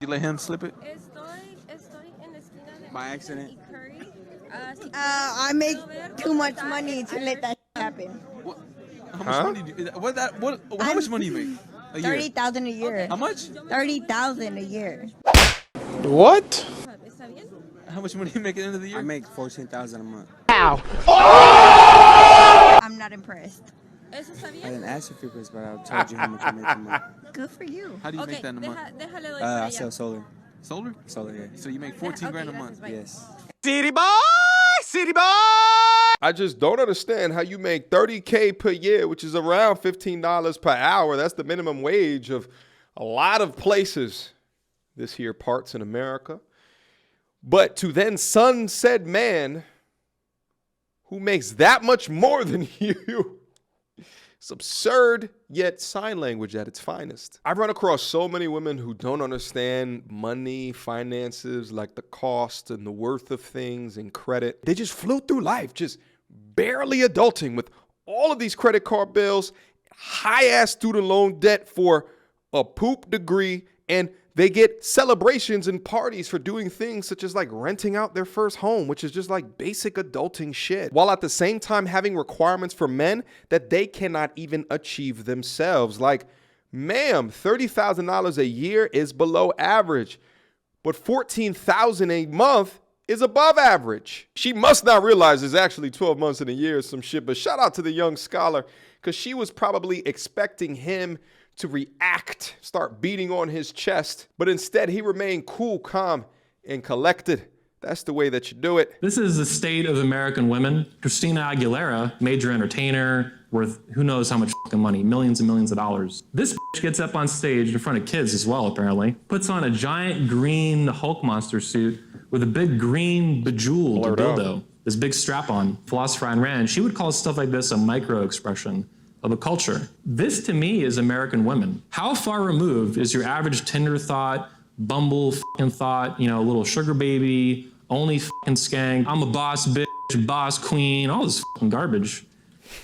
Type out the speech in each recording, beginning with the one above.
You let him slip it? Estoy en la esquina de By accident. y Curry. I make too much money to let that happen. What? How much money do you, what that what how much money you make a year? 30,000 a year. How much? 30,000 a year. What? ¿Está bien? How much money you make at the end of the year? I make 14,000 a month. I'm not impressed. ¿Eso está I bien? didn't ask you for this, but I told you how much I make a month. Good for you. How do you make that in a month? Déjale doy para I allá. sell solar. Solar? Solar, yeah. So you make 14 grand a month. Bye. Yes. City boy! City boy! I just don't understand how you make $30K per year, which is around $15 per hour. That's the minimum wage of a lot of places, this here parts in America. But to then son said man who makes that much more than you, it's absurd, yet sign language at its finest. I've run across so many women who don't understand money, finances, like the cost and the worth of things and credit. They just flew through life, just barely adulting with all of these credit card bills, high-ass student loan debt for a poop degree, and they get celebrations and parties for doing things such as like renting out their first home, which is just like basic adulting shit, while at the same time having requirements for men that they cannot even achieve themselves. Like, ma'am, $30,000 a year is below average, but $14,000 a month is above average. She must not realize there's actually 12 months in a year or some shit, but shout out to the young scholar, because she was probably expecting him to react, start beating on his chest, but instead he remained cool, calm, and collected. That's the way that you do it. This is the state of American women. Christina Aguilera, major entertainer, worth who knows how much fucking money, millions and millions of dollars. This bitch gets up on stage in front of kids as well, apparently, puts on a giant green Hulk monster suit with a big green bejeweled dildo, this big strap on. Philosopher Ayn Rand, she would call stuff like this a micro expression of a culture. This to me is American women. How far removed is your average Tinder thought, Bumble fucking thought, you know, little sugar baby, only fucking skank, I'm a boss bitch, boss queen, all this fucking garbage.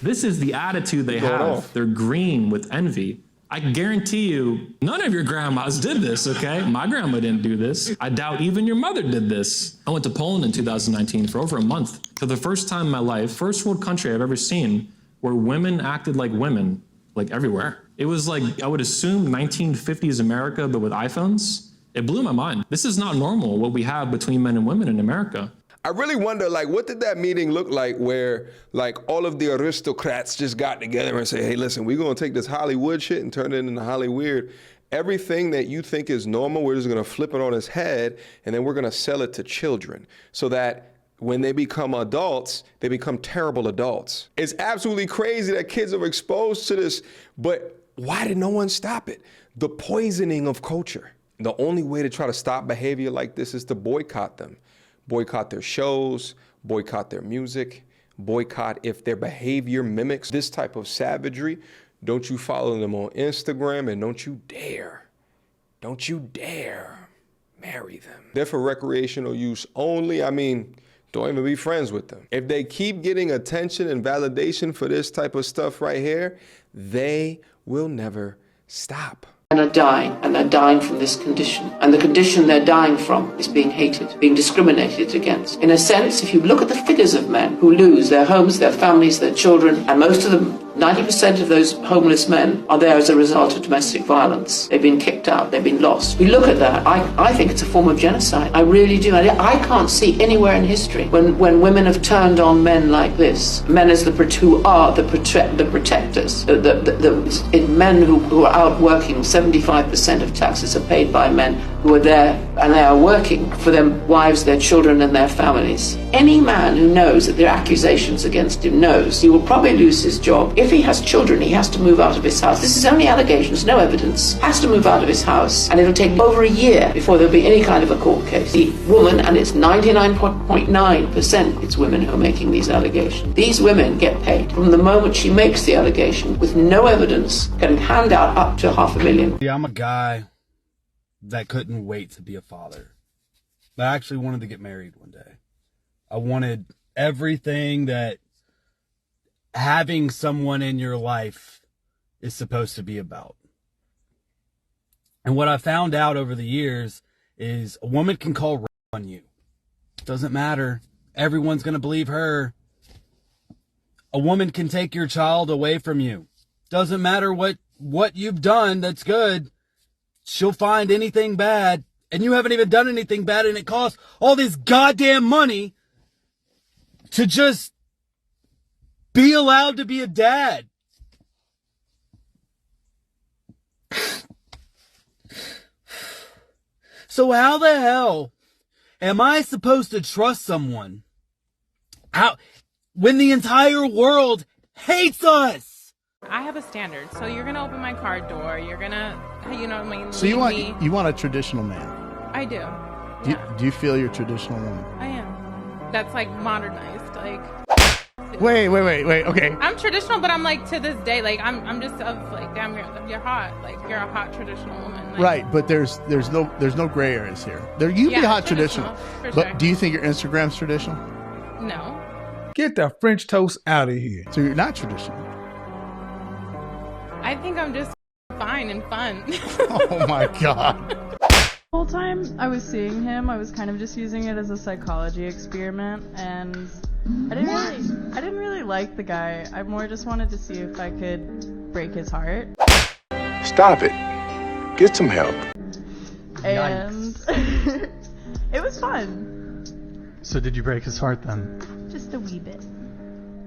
This is the attitude they have. They're green with envy. I guarantee you, none of your grandmas did this, okay? My grandma didn't do this. I doubt even your mother did this. I went to Poland in 2019 for over a month. For the first time in my life, first world country I've ever seen, where women acted like women, like everywhere. It was like, I would assume 1950s America, but with iPhones. It blew my mind. This is not normal, what we have between men and women in America. I really wonder, like, what did that meeting look like where, like, all of the aristocrats just got together and say, hey, listen, we're gonna take this Hollywood shit and turn it into Hollyweird. Everything that you think is normal, we're just gonna flip it on its head, and then we're gonna sell it to children so that when they become adults, they become terrible adults. It's absolutely crazy that kids are exposed to this, but why did no one stop it? The poisoning of culture. The only way to try to stop behavior like this is to boycott them. Boycott their shows, boycott their music, boycott if their behavior mimics this type of savagery. Don't you follow them on Instagram, and don't you dare marry them. They're for recreational use only. I mean, don't even be friends with them. If they keep getting attention and validation for this type of stuff right here, they will never stop. And are dying from this condition. And the condition they're dying from is being hated, being discriminated against. In a sense, if you look at the figures of men who lose their homes, their families, their children, and most of them, 90% of those homeless men are there as a result of domestic violence. They've been kicked out, they've been lost. We look at that, I think it's a form of genocide. I really do. I can't see anywhere in history when women have turned on men like this, men as who are the protectors, men who are out working. 75% of taxes are paid by men who are there, and they are working for their wives, their children, and their families. Any man who knows that there are accusations against him knows he will probably lose his job. If he has children, he has to move out of his house. This is only allegations, no evidence. Has to move out of his house, and it'll take over a year before there'll be any kind of a court case. The woman, and it's 99.9%, it's women who are making these allegations. These women get paid from the moment she makes the allegation with no evidence, can hand out up to $500,000. Yeah, I'm a guy that couldn't wait to be a father. I actually wanted to get married one day. I wanted everything that having someone in your life is supposed to be about. And what I found out over the years is a woman can call rape on you. Doesn't matter. Everyone's going to believe her. A woman can take your child away from you. Doesn't matter what you've done that's good. She'll find anything bad. And you haven't even done anything bad, and it costs all this goddamn money to just be allowed to be a dad. So how the hell am I supposed to trust someone when the entire world hates us? I have a standard. So you're going to open my car door. You're going to, you know what I mean? So you want a traditional man? I do. Do you feel you're a traditional woman? I am. That's like modernized. Like. Wait. Okay. I'm traditional, but I'm like to this day, like I'm just of like, damn, you're hot. Like you're a hot traditional woman. Like, right, but there's no gray areas here. You be hot traditional, but sure. Do you think your Instagram's traditional? No. Get the French toast out of here. So you're not traditional. I think I'm just fine and fun. Oh my god. The whole time I was seeing him, I was kind of just using it as a psychology experiment, and I didn't really like the guy. I more just wanted to see if I could break his heart. Stop it. Get some help. And it was fun. So did you break his heart then? Just a wee bit.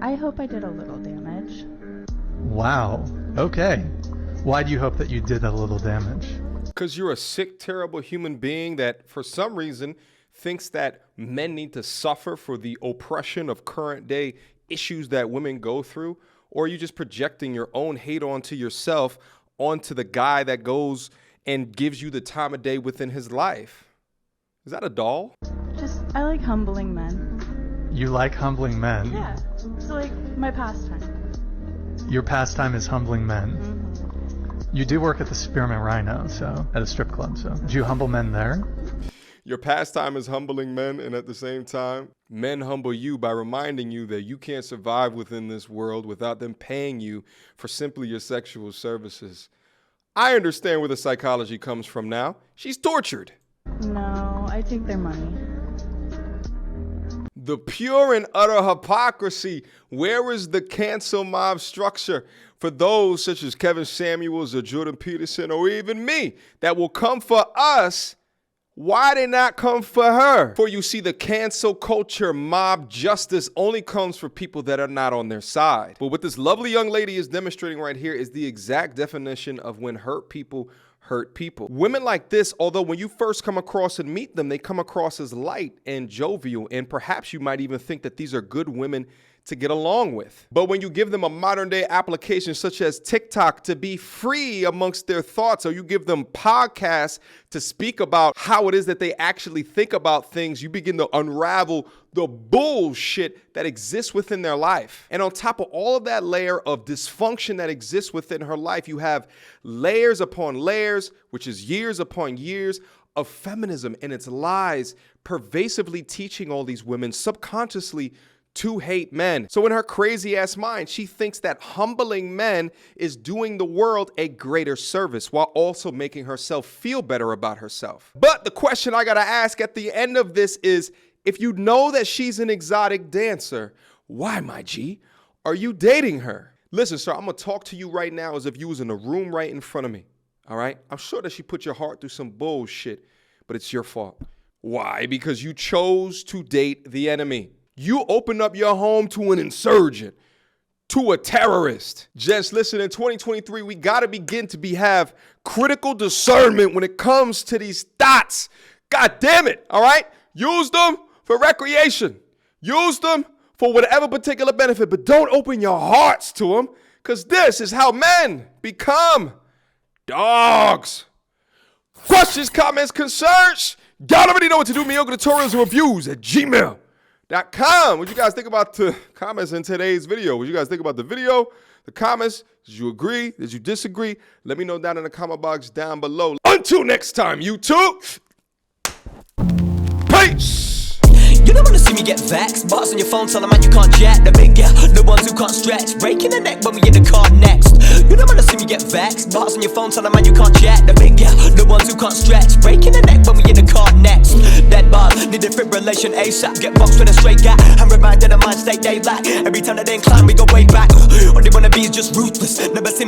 I hope I did a little damage. Wow. Okay. Why do you hope that you did a little damage? Because you're a sick, terrible human being that, for some reason, thinks that men need to suffer for the oppression of current day issues that women go through? Or are you just projecting your own hate onto yourself, onto the guy that goes and gives you the time of day within his life? Is that a doll? I like humbling men. You like humbling men? Yeah. It's like my pastime. Your pastime is humbling men. Mm-hmm. You do work at the Spearmint Rhino, so at a strip club, so do you humble men there? Your pastime is humbling men, and at the same time, men humble you by reminding you that you can't survive within this world without them paying you for simply your sexual services. I understand where the psychology comes from now. She's tortured. No, I take their money. The pure and utter hypocrisy. Where is the cancel mob structure for those such as Kevin Samuels or Jordan Peterson or even me that will come for us? Why they not come for her? For you see, the cancel culture mob justice only comes for people that are not on their side. But what this lovely young lady is demonstrating right here is the exact definition of when hurt people hurt people. Women like this, although when you first come across and meet them, they come across as light and jovial, and perhaps you might even think that these are good women to get along with. But when you give them a modern day application such as TikTok to be free amongst their thoughts, or you give them podcasts to speak about how it is that they actually think about things, you begin to unravel the bullshit that exists within their life. And on top of all of that layer of dysfunction that exists within her life, you have layers upon layers, which is years upon years of feminism and its lies pervasively teaching all these women subconsciously to hate men. So in her crazy ass mind, she thinks that humbling men is doing the world a greater service while also making herself feel better about herself. But the question I gotta ask at the end of this is, if you know that she's an exotic dancer, why, my G, are you dating her? Listen, sir, I'm gonna talk to you right now as if you was in a room right in front of me, all right? I'm sure that she put your heart through some bullshit, but it's your fault. Why? Because you chose to date the enemy. You opened up your home to an insurgent, to a terrorist. Just listen, in 2023, we gotta begin to have critical discernment when it comes to these thoughts. God damn it, all right? Use them for recreation. Use them for whatever particular benefit, but don't open your hearts to them, because this is how men become dogs. Questions, comments, concerns? Y'all already know what to do. Mediocre tutorials and reviews at gmail.com. What you guys think about the comments in today's video? What you guys think about the video, the comments? Did you agree? Did you disagree? Let me know down in the comment box down below. Until next time, YouTube. Peace. don't wanna see me get vexed. Bars on your phone, tell a man you can't jack. The big girl, the ones who can't stretch, breaking the neck when we in the car next. You don't wanna see me get vexed. Bars on your phone, tell a man you can't jack. The big girl, the ones who can't stretch, breaking the neck when we in the car next. Dead bars, need a fibrillation ASAP. Get boxed with a straight gap. I'm reminded of mind state they lack. Every time that they incline, we go way back. All they wanna be is just ruthless. Never seen